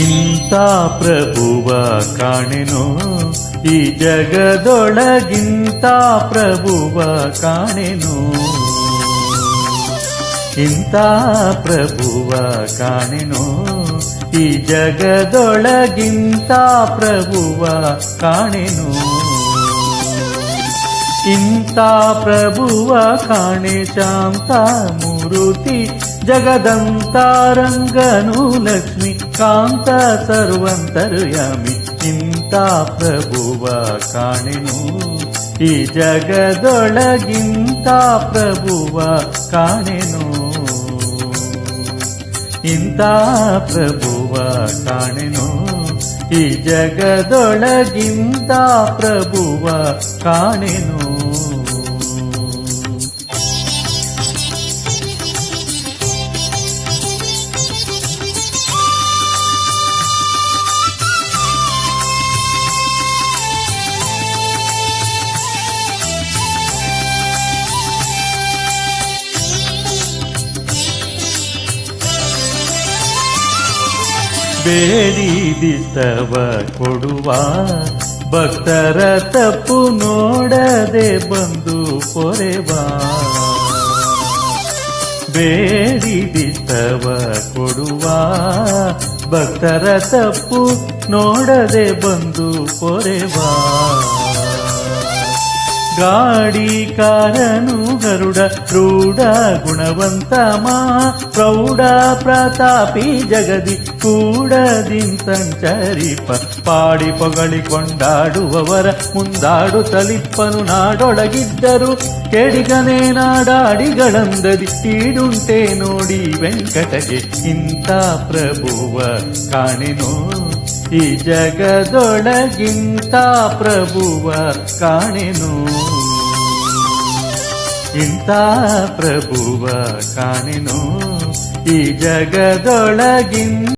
ಇಂಥ ಪ್ರಭುವ ಕಾಣೆನೋ ಈ ಜಗದೊಳಗಿಂತ ಪ್ರಭುವ ಕಾಣೆನೋ, ಇಂಥ ಪ್ರಭುವ ಕಾಣೆನೋ ಈ ಜಗದೊಳಗಿಂತ ಪ್ರಭುವ ಕಾಣೆನೋ. ಇಂಥ ಪ್ರಭುವ ಕಾಣೆ ಶಾಂತ ಮೂರುತಿ ಜಗದಂತಾರಂಗನು ಲಕ್ಷ್ಮಿ ಕಾಂತ ಸರ್ವಂತರ್ಯಾಮಿ. ಇಂಥ ಪ್ರಭುವ ಕಾಣೆನು ಈ ಜಗದೊಳಗಿಂತ ಪ್ರಭುವ ಕಾಣೆನು, ಇಂಥ ಪ್ರಭುವ ಕಾಣೆನು ಈ ಜಗದೊಳಗಿಂತ ಪ್ರಭುವ ಕಾಣೆನು. ಬೇಡಿದಿದ್ದವ ಕೊಡುವ ಭಕ್ತರ ತಪ್ಪು ನೋಡದೆ ಬಂದು ಪೊರೆವ, ಬೇಡಿದಿದ್ದವ ಕೊಡುವ ಭಕ್ತರ ತಪ್ಪು ನೋಡದೆ ಬಂದು ಪೊರೆವ. ಗಾಡಿಕಾರನು ಗರುಡ ರೂಢ ಗುಣವಂತ ಮಾ ಪ್ರೌಢ ಪ್ರತಾಪಿ ಜಗದಿ ಕೂಡದಿನ್ ಸಂಚರಿಪ. ಪಾಡಿ ಪೊಗಳಿ ಕೊಂಡಾಡುವವರ ಮುಂದಾಡು ತಲಿಪ್ಪನು ನಾಡೊಳಗಿದ್ದರು ಕೆಡಿಗನೇ ನಾಡಾಡಿಗಳಂದದಿ ಈಡುಂಟೆ ನೋಡಿ ವೆಂಕಟಗೆ. ಇಂಥ ಪ್ರಭುವ ಕಾಣೆನೋ ಈ ಜಗದೊಳಗಿಂತ ಪ್ರಭುವ ಕಾಣೆನು, ಇಂಥ ಪ್ರಭುವ ಕಾಣೆನು ಈ ಜಗದೊಳಗಿಂತ